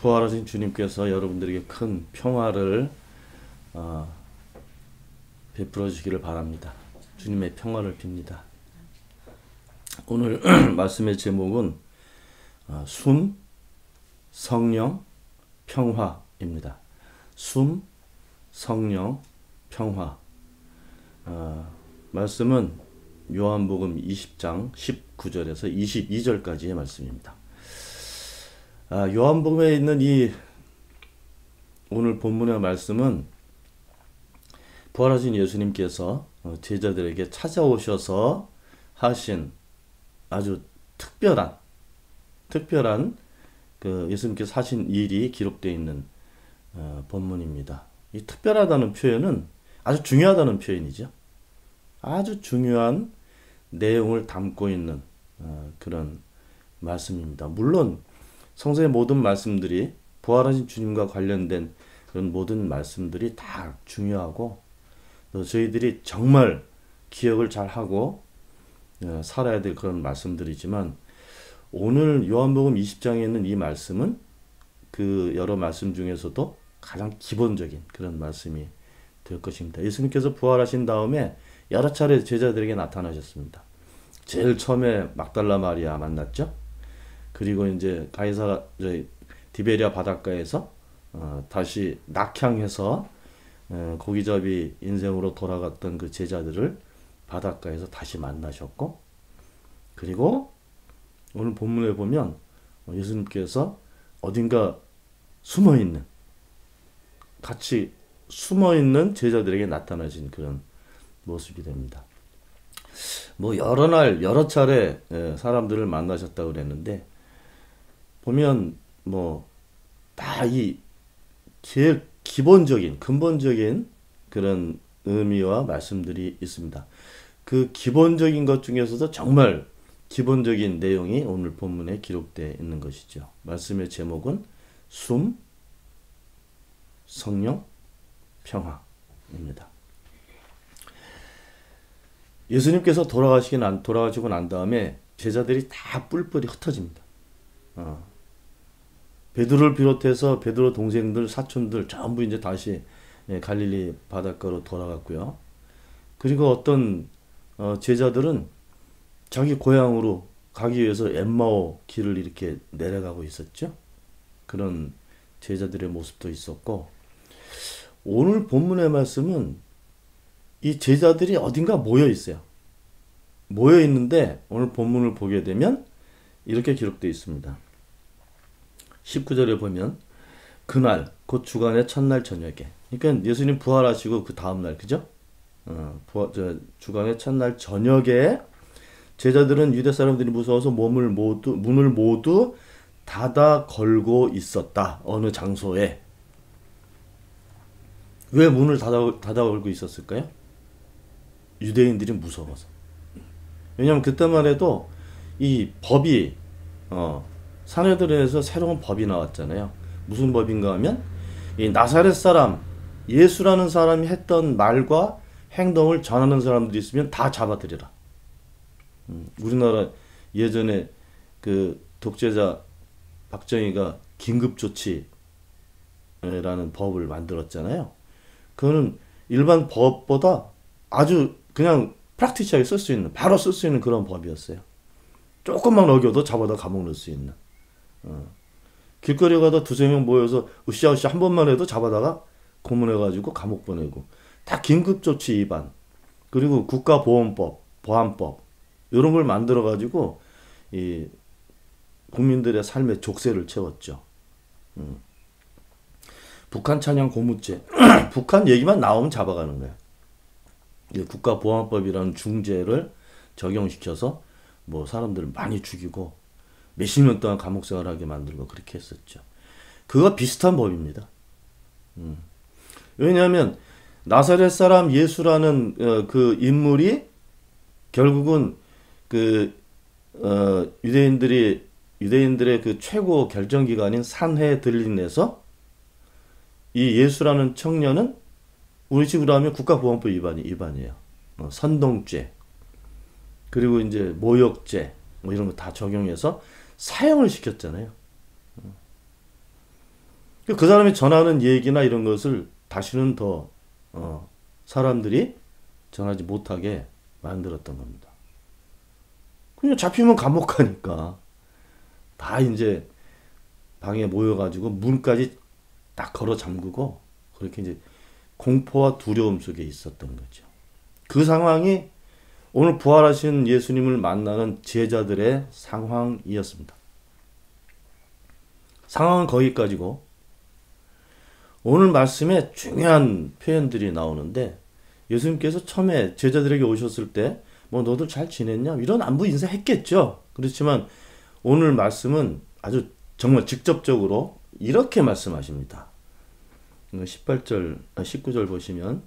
부활하신 주님께서 여러분들에게 큰 평화를 베풀어 주시기를 바랍니다. 주님의 평화를 빕니다. 오늘 말씀의 제목은 숨, 성령, 평화입니다. 숨, 성령, 평화. 말씀은 요한복음 20장 19절에서 22절까지의 말씀입니다. 요한복음에 있는 이 오늘 본문의 말씀은 부활하신 예수님께서 제자들에게 찾아오셔서 하신 아주 특별한 그 예수님께서 하신 일이 기록되어 있는 본문입니다. 이 특별하다는 표현은 아주 중요하다는 표현이죠. 아주 중요한 내용을 담고 있는 그런 말씀입니다. 물론 성서의 모든 말씀들이 부활하신 주님과 관련된 그런 모든 말씀들이 다 중요하고 또 저희들이 정말 기억을 잘 하고 살아야 될 그런 말씀들이지만 오늘 요한복음 20장에 있는 이 말씀은 그 여러 말씀 중에서도 가장 기본적인 그런 말씀이 될 것입니다. 예수님께서 부활하신 다음에 여러 차례 제자들에게 나타나셨습니다. 제일 처음에 막달라 마리아 만났죠. 그리고 이제 디베리아 바닷가에서 다시 낙향해서 고기잡이 인생으로 돌아갔던 그 제자들을 바닷가에서 다시 만나셨고, 그리고 오늘 본문에 보면 예수님께서 어딘가 같이 숨어있는 제자들에게 나타나신 그런 모습이 됩니다. 여러 차례 사람들을 만나셨다고 그랬는데, 보면 다 이 제일 근본적인 그런 의미와 말씀들이 있습니다. 그 기본적인 것 중에서도 정말 기본적인 내용이 오늘 본문에 기록되어 있는 것이죠. 말씀의 제목은 숨, 성령, 평화입니다. 예수님께서 돌아가시고 난 다음에 제자들이 다 뿔뿔이 흩어집니다. 베드로를 비롯해서 베드로 동생들, 사촌들 전부 이제 다시 갈릴리 바닷가로 돌아갔고요. 그리고 어떤 제자들은 자기 고향으로 가기 위해서 엠마오 길을 이렇게 내려가고 있었죠. 그런 제자들의 모습도 있었고, 오늘 본문의 말씀은 이 제자들이 어딘가 모여 있어요. 모여 있는데 오늘 본문을 보게 되면 이렇게 기록되어 있습니다. 19절에 보면 그날 곧 주간의 첫날 저녁에, 그러니까 예수님 부활하시고 그 다음날, 그죠? 주간의 첫날 저녁에 제자들은 유대 사람들이 무서워서 문을 모두 닫아 걸고 있었다. 어느 장소에. 왜 문을 닫아 걸고 있었을까요? 유대인들이 무서워서. 왜냐하면 그때만 해도 이 법이 사내들에서 새로운 법이 나왔잖아요. 무슨 법인가 하면 이 나사렛 사람 예수라는 사람이 했던 말과 행동을 전하는 사람들이 있으면 다 잡아들여라. 우리나라 예전에 그 독재자 박정희가 긴급조치라는 법을 만들었잖아요. 그거는 일반 법보다 아주 그냥 프랙티시하게 바로 쓸 수 있는 그런 법이었어요. 조금만 어겨도 잡아다 감옥 넣을 수 있는. 길거리 가다 두세 명 모여서 으쌰으쌰 한 번만 해도 잡아다가 고문해가지고 감옥 보내고. 다 긴급조치 위반. 그리고 국가보안법, 보안법 이런 걸 만들어가지고 이 국민들의 삶의 족쇄를 채웠죠. 북한 찬양 고무죄. 북한 얘기만 나오면 잡아가는 거예요. 국가보안법이라는 중죄를 적용시켜서 사람들을 많이 죽이고 몇십 년 동안 감옥 생활하게 만들고 그렇게 했었죠. 그거 비슷한 법입니다. 왜냐하면 나사렛 사람 예수라는 그 인물이 결국은 그 유대인들의 그 최고 결정기관인 산헤드린에서 이 예수라는 청년은 우리 식으로 하면 국가보안법 위반이에요. 선동죄, 그리고 이제 모욕죄, 이런 거 다 적용해서 사형을 시켰잖아요. 그 사람이 전하는 얘기나 이런 것을 다시는 더 사람들이 전하지 못하게 만들었던 겁니다. 그냥 잡히면 감옥 가니까 다 이제 방에 모여가지고 문까지 딱 걸어 잠그고 그렇게 이제 공포와 두려움 속에 있었던 거죠. 그 상황이 오늘 부활하신 예수님을 만나는 제자들의 상황이었습니다. 상황은 거기까지고 오늘 말씀에 중요한 표현들이 나오는데 예수님께서 처음에 제자들에게 오셨을 때 뭐 너들 잘 지냈냐? 이런 안부 인사했겠죠. 그렇지만 오늘 말씀은 아주 정말 직접적으로 이렇게 말씀하십니다. 18절, 19절 보시면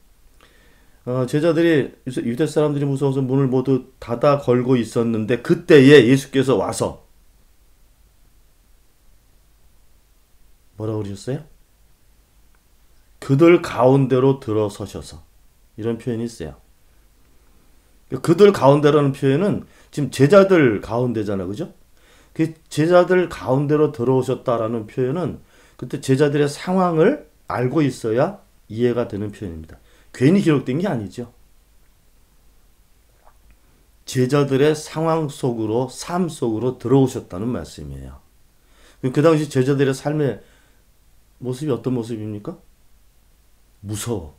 제자들이 유대 사람들이 무서워서 문을 모두 닫아 걸고 있었는데 그때에 예수께서 와서 뭐라고 그러셨어요? 그들 가운데로 들어서셔서 이런 표현이 있어요. 그들 가운데라는 표현은 지금 제자들 가운데잖아, 그죠? 그 제자들 가운데로 들어오셨다라는 표현은 그때 제자들의 상황을 알고 있어야 이해가 되는 표현입니다. 괜히 기록된 게 아니죠. 제자들의 상황 속으로, 삶 속으로 들어오셨다는 말씀이에요. 그 당시 제자들의 삶의 모습이 어떤 모습입니까? 무서워,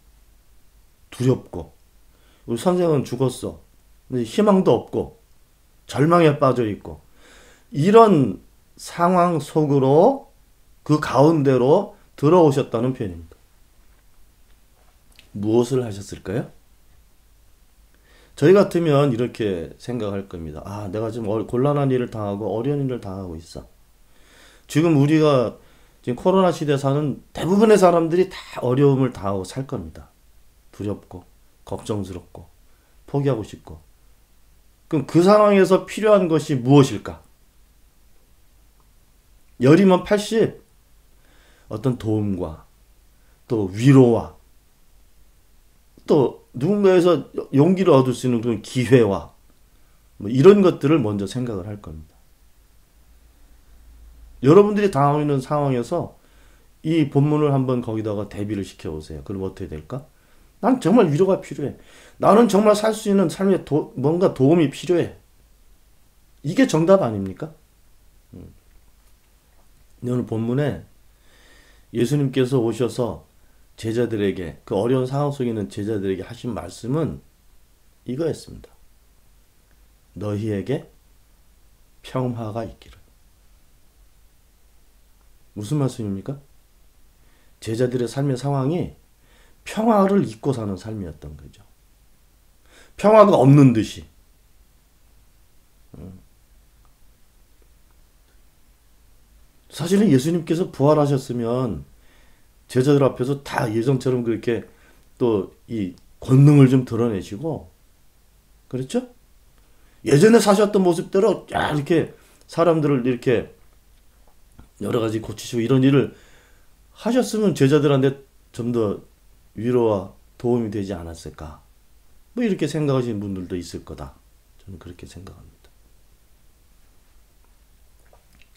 두렵고, 우리 선생은 죽었어. 근데 희망도 없고, 절망에 빠져 있고, 이런 상황 속으로 그 가운데로 들어오셨다는 표현입니다. 무엇을 하셨을까요? 저희 같으면 이렇게 생각할 겁니다. 아, 내가 지금 곤란한 일을 당하고 어려운 일을 당하고 있어. 지금 우리가 지금 코로나 시대에 사는 대부분의 사람들이 다 어려움을 당하고 살 겁니다. 두렵고, 걱정스럽고, 포기하고 싶고. 그럼 그 상황에서 필요한 것이 무엇일까? 열이면 80. 어떤 도움과 또 위로와 또 누군가에서 용기를 얻을 수 있는 그런 기회와 뭐 이런 것들을 먼저 생각을 할 겁니다. 여러분들이 당하고 있는 상황에서 이 본문을 한번 거기다가 대비를 시켜보세요. 그럼 어떻게 될까? 난 정말 위로가 필요해. 나는 정말 살 수 있는 삶에 뭔가 도움이 필요해. 이게 정답 아닙니까? 오늘 본문에 예수님께서 오셔서 제자들에게, 그 어려운 상황 속에 있는 제자들에게 하신 말씀은 이거였습니다. 너희에게 평화가 있기를. 무슨 말씀입니까? 제자들의 삶의 상황이 평화를 잊고 사는 삶이었던 거죠. 평화가 없는 듯이. 사실은 예수님께서 부활하셨으면 제자들 앞에서 다 예전처럼 그렇게 또 이 권능을 좀 드러내시고, 그렇죠? 예전에 사셨던 모습대로 이렇게 사람들을 이렇게 여러 가지 고치시고 이런 일을 하셨으면 제자들한테 좀 더 위로와 도움이 되지 않았을까? 뭐 이렇게 생각하시는 분들도 있을 거다. 저는 그렇게 생각합니다.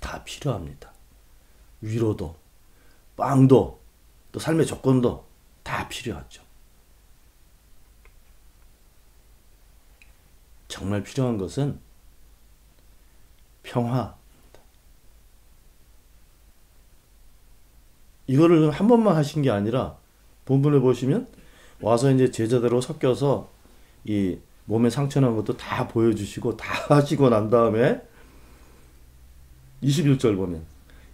다 필요합니다. 위로도, 빵도, 또 삶의 조건도 다 필요하죠. 정말 필요한 것은 평화입니다. 이거를 한 번만 하신 게 아니라 본문을 보시면 와서 이제 제자대로 섞여서 이 몸에 상처난 것도 다 보여주시고 다 하시고 난 다음에 21절 보면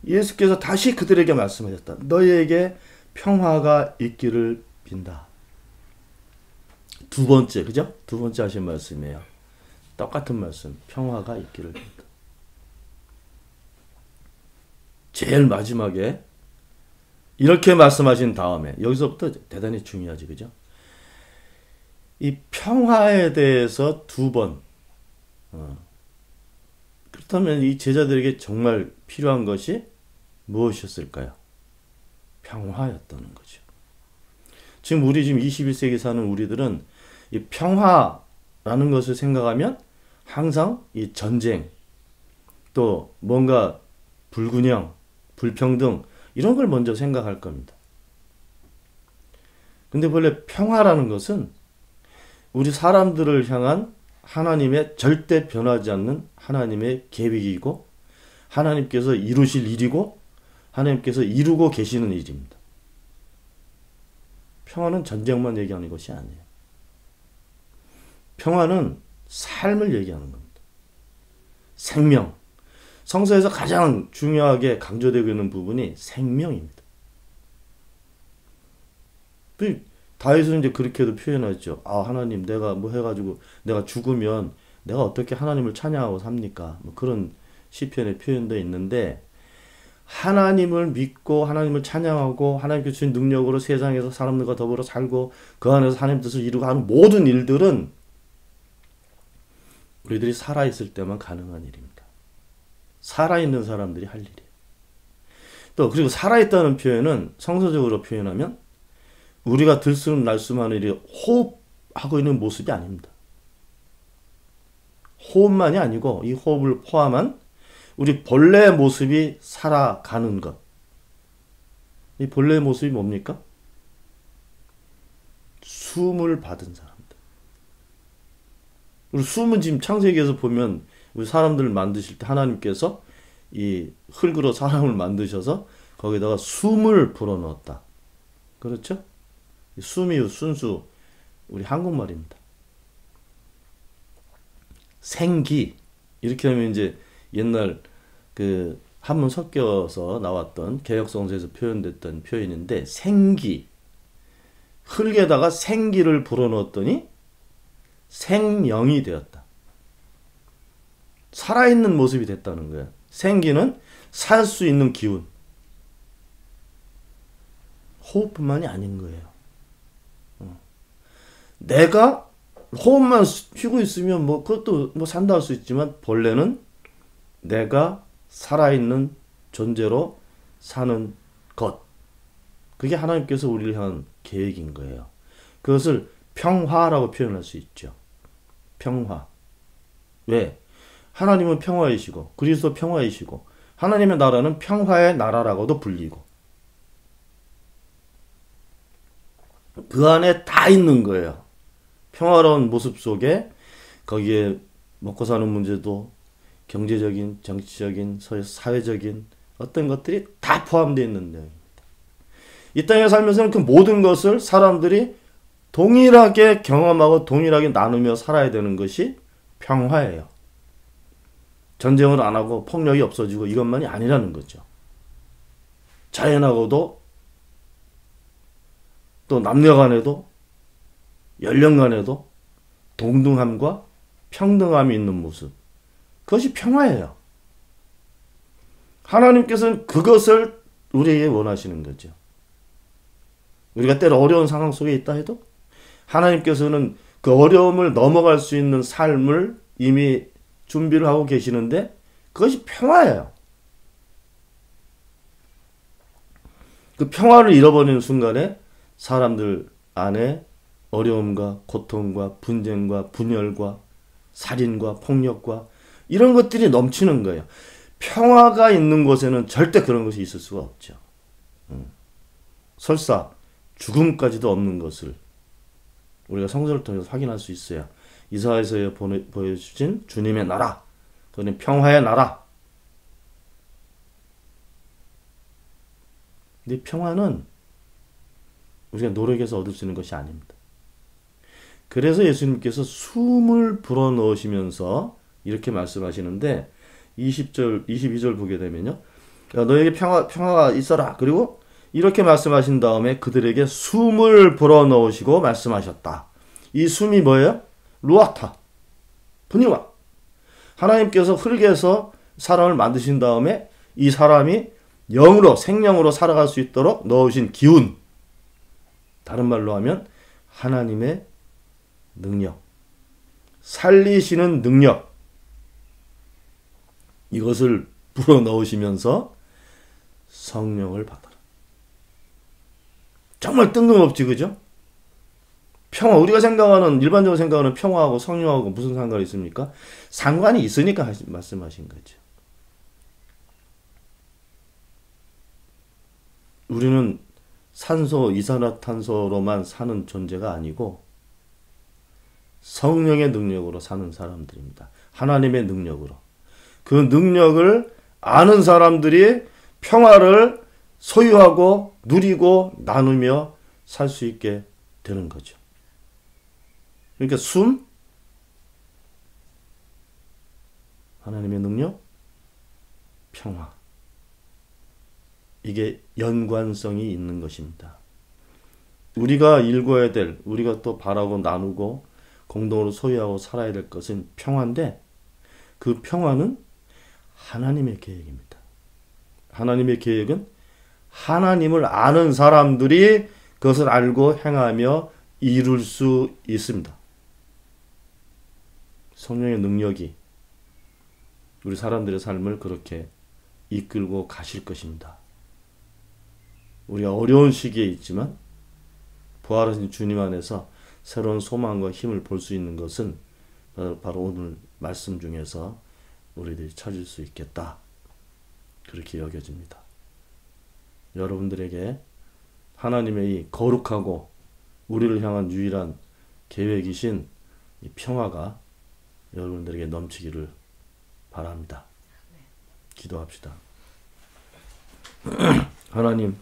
예수께서 다시 그들에게 말씀하셨다. 너희에게 평화가 있기를 빈다. 두 번째, 그죠? 두 번째 하신 말씀이에요. 똑같은 말씀. 평화가 있기를 빈다. 제일 마지막에 이렇게 말씀하신 다음에 여기서부터 대단히 중요하지, 그죠? 이 평화에 대해서 두 번. 그렇다면 이 제자들에게 정말 필요한 것이 무엇이었을까요? 평화였다는 거죠. 지금 21세기 사는 우리들은 이 평화라는 것을 생각하면 항상 이 전쟁, 또 뭔가 불균형, 불평등 이런 걸 먼저 생각할 겁니다. 근데 원래 평화라는 것은 우리 사람들을 향한 하나님의 절대 변하지 않는 하나님의 계획이고 하나님께서 이루실 일이고 하나님께서 이루고 계시는 일입니다. 평화는 전쟁만 얘기하는 것이 아니에요. 평화는 삶을 얘기하는 겁니다. 생명. 성서에서 가장 중요하게 강조되고 있는 부분이 생명입니다. 다윗은 이제 그렇게도 표현하죠. 아, 하나님, 내가 뭐 해가지고 내가 죽으면 내가 어떻게 하나님을 찬양하고 삽니까? 뭐 그런 시편에 표현되어 있는데, 하나님을 믿고 하나님을 찬양하고 하나님께 주신 능력으로 세상에서 사람들과 더불어 살고 그 안에서 하나님 뜻을 이루고 하는 모든 일들은 우리들이 살아있을 때만 가능한 일입니다. 살아있는 사람들이 할 일이에요. 또 그리고 살아있다는 표현은 성서적으로 표현하면 우리가 들숨 날숨하는 일이 호흡하고 있는 모습이 아닙니다. 호흡만이 아니고 이 호흡을 포함한 우리 본래의 모습이 살아가는 것. 이 본래의 모습이 뭡니까? 숨을 받은 사람들. 우리 숨은 지금 창세기에서 보면 우리 사람들을 만드실 때 하나님께서 이 흙으로 사람을 만드셔서 거기다가 숨을 불어넣었다. 그렇죠? 숨이 순수 우리 한국말입니다. 생기 이렇게 하면 이제 옛날 그 한문 섞여서 나왔던 개혁성서에서 표현됐던 표현인데 생기 흙에다가 생기를 불어넣었더니 생명이 되었다. 살아있는 모습이 됐다는 거예요. 생기는 살 수 있는 기운. 호흡뿐만이 아닌 거예요. 내가 호흡만 쉬고 있으면 뭐 그것도 뭐 산다 할 수 있지만 본래는 내가 살아있는 존재로 사는 것. 그게 하나님께서 우리를 향한 계획인 거예요. 그것을 평화라고 표현할 수 있죠. 평화. 왜? 하나님은 평화이시고 그리스도 평화이시고 하나님의 나라는 평화의 나라라고도 불리고 그 안에 다 있는 거예요. 평화로운 모습 속에 거기에 먹고 사는 문제도 경제적인, 정치적인, 사회적인 어떤 것들이 다 포함되어 있는 내용입니다. 이 땅에 살면서는 그 모든 것을 사람들이 동일하게 경험하고 동일하게 나누며 살아야 되는 것이 평화예요. 전쟁을 안 하고 폭력이 없어지고 이것만이 아니라는 거죠. 자연하고도 또 남녀 간에도 연령 간에도 동등함과 평등함이 있는 모습. 그것이 평화예요. 하나님께서는 그것을 우리에게 원하시는 거죠. 우리가 때로 어려운 상황 속에 있다 해도 하나님께서는 그 어려움을 넘어갈 수 있는 삶을 이미 준비를 하고 계시는데 그것이 평화예요. 그 평화를 잃어버리는 순간에 사람들 안에 어려움과 고통과 분쟁과 분열과 살인과 폭력과 이런 것들이 넘치는 거예요. 평화가 있는 곳에는 절대 그런 것이 있을 수가 없죠. 설사 죽음까지도 없는 것을 우리가 성서를 통해서 확인할 수 있어요. 이사야에서 보여주신 주님의 나라, 그는 평화의 나라. 근데 평화는 우리가 노력해서 얻을 수 있는 것이 아닙니다. 그래서 예수님께서 숨을 불어넣으시면서 이렇게 말씀하시는데 20절, 22절 보게 되면요. 너에게 평화가 있어라. 그리고 이렇게 말씀하신 다음에 그들에게 숨을 불어넣으시고 말씀하셨다. 이 숨이 뭐예요? 루아타. 분이와. 하나님께서 흙에서 사람을 만드신 다음에 이 사람이 영으로, 생명으로 살아갈 수 있도록 넣으신 기운. 다른 말로 하면 하나님의 능력. 살리시는 능력. 이것을 불어넣으시면서 성령을 받아라. 정말 뜬금없지, 그죠? 평화, 우리가 생각하는, 일반적으로 생각하는 평화하고 성령하고 무슨 상관이 있습니까? 상관이 있으니까 말씀하신 거죠. 우리는 산소, 이산화탄소로만 사는 존재가 아니고 성령의 능력으로 사는 사람들입니다. 하나님의 능력으로. 그 능력을 아는 사람들이 평화를 소유하고 누리고 나누며 살 수 있게 되는 거죠. 그러니까 숨, 하나님의 능력, 평화. 이게 연관성이 있는 것입니다. 우리가 일궈야 될, 우리가 또 바라고 나누고 공동으로 소유하고 살아야 될 것은 평화인데 그 평화는 하나님의 계획입니다. 하나님의 계획은 하나님을 아는 사람들이 그것을 알고 행하며 이룰 수 있습니다. 성령의 능력이 우리 사람들의 삶을 그렇게 이끌고 가실 것입니다. 우리가 어려운 시기에 있지만 부활하신 주님 안에서 새로운 소망과 힘을 볼 수 있는 것은 바로 오늘 말씀 중에서 우리들이 찾을 수 있겠다. 그렇게 여겨집니다. 여러분들에게 하나님의 이 거룩하고 우리를 향한 유일한 계획이신 이 평화가 여러분들에게 넘치기를 바랍니다. 기도합시다. 하나님,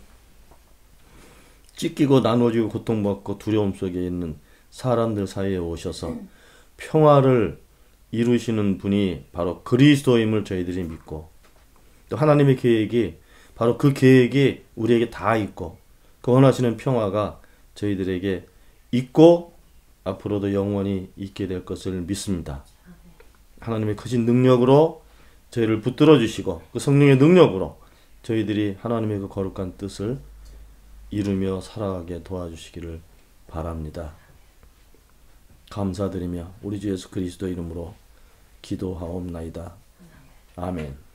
찢기고 나눠지고 고통받고 두려움 속에 있는 사람들 사이에 오셔서 평화를 이루시는 분이 바로 그리스도임을 저희들이 믿고 또 하나님의 계획이 바로 그 계획이 우리에게 다 있고 그 원하시는 평화가 저희들에게 있고 앞으로도 영원히 있게 될 것을 믿습니다. 하나님의 크신 능력으로 저희를 붙들어 주시고 그 성령의 능력으로 저희들이 하나님의 그 거룩한 뜻을 이루며 살아가게 도와주시기를 바랍니다. 감사드리며 우리 주 예수 그리스도 이름으로 기도하옵나이다. 아멘.